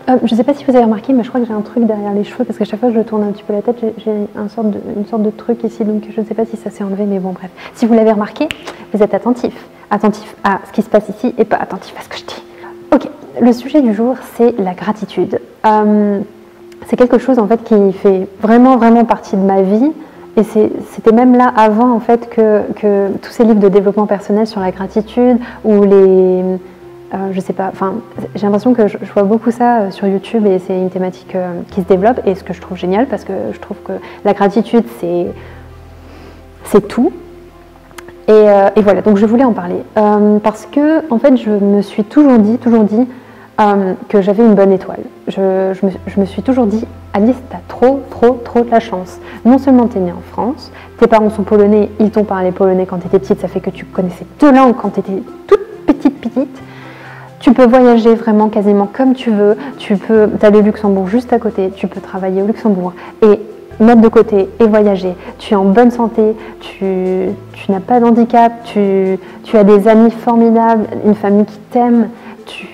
Je ne sais pas si vous avez remarqué, mais je crois que j'ai un truc derrière les cheveux, parce qu'à chaque fois que je tourne un petit peu la tête, j'ai une sorte de truc ici, donc je ne sais pas si ça s'est enlevé, mais bon, bref. Si vous l'avez remarqué, vous êtes attentif à ce qui se passe ici et pas attentif à ce que je dis. Ok, le sujet du jour, c'est la gratitude. C'est quelque chose, en fait, qui fait vraiment partie de ma vie, et c'était même là avant, en fait, que tous ces livres de développement personnel sur la gratitude, ou les... je sais pas, enfin, j'ai l'impression que je vois beaucoup ça sur YouTube et c'est une thématique qui se développe et ce que je trouve génial parce que je trouve que la gratitude c'est tout. Et voilà, donc je voulais en parler parce que en fait je me suis toujours dit que j'avais une bonne étoile. Je me suis toujours dit, Alice, t'as trop de la chance. Non seulement t'es née en France, tes parents sont polonais, ils t'ont parlé polonais quand t'étais petite, ça fait que tu connaissais 2 langues quand t'étais toute petite. Tu peux voyager vraiment quasiment comme tu veux, tu as le Luxembourg juste à côté, tu peux travailler au Luxembourg et mettre de côté et voyager. Tu es en bonne santé, tu n'as pas d'handicap, tu as des amis formidables, une famille qui t'aime, tu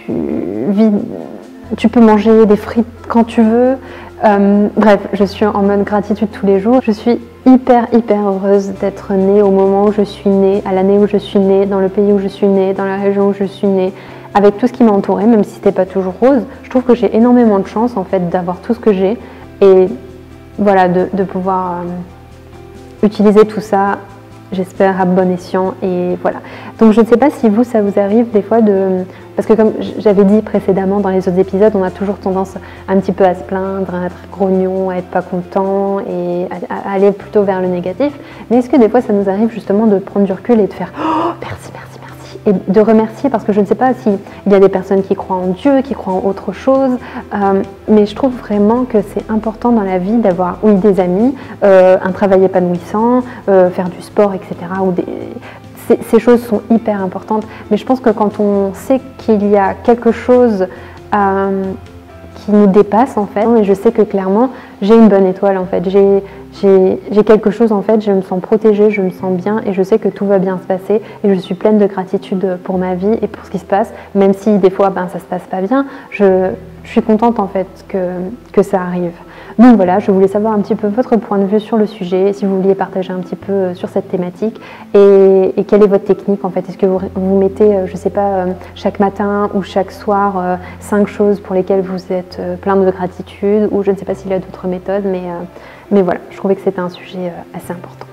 peux manger des frites quand tu veux. Bref, je suis en mode gratitude tous les jours. Je suis hyper heureuse d'être née au moment où je suis née, à l'année où je suis née, dans le pays où je suis née, dans la région où je suis née, avec tout ce qui m'a entourée, même si c'était pas toujours rose. Je trouve que j'ai énormément de chance en fait d'avoir tout ce que j'ai et voilà, de pouvoir utiliser tout ça, j'espère à bon escient et voilà. Donc je ne sais pas si vous, ça vous arrive des fois parce que comme j'avais dit précédemment dans les autres épisodes, on a toujours tendance un petit peu à se plaindre, à être grognon, à être pas content et à aller plutôt vers le négatif. Mais est-ce que des fois ça nous arrive justement de prendre du recul et de faire « Oh, merci !» et de remercier, parce que je ne sais pas s'il y a des personnes qui croient en Dieu, qui croient en autre chose, mais je trouve vraiment que c'est important dans la vie d'avoir, oui, des amis, un travail épanouissant, faire du sport, etc. Ces choses sont hyper importantes, mais je pense que quand on sait qu'il y a quelque chose qui nous dépasse en fait, et je sais que clairement j'ai une bonne étoile en fait, j'ai quelque chose en fait, je me sens protégée, je me sens bien et je sais que tout va bien se passer et je suis pleine de gratitude pour ma vie et pour ce qui se passe, même si des fois ça se passe pas bien, je suis contente en fait que ça arrive. Donc voilà, je voulais savoir un petit peu votre point de vue sur le sujet, si vous vouliez partager un petit peu sur cette thématique et quelle est votre technique en fait. Est-ce que vous mettez, je sais pas, chaque matin ou chaque soir 5 choses pour lesquelles vous êtes plein de gratitude ou je ne sais pas s'il y a d'autres méthodes, mais voilà, je trouvais que c'était un sujet assez important.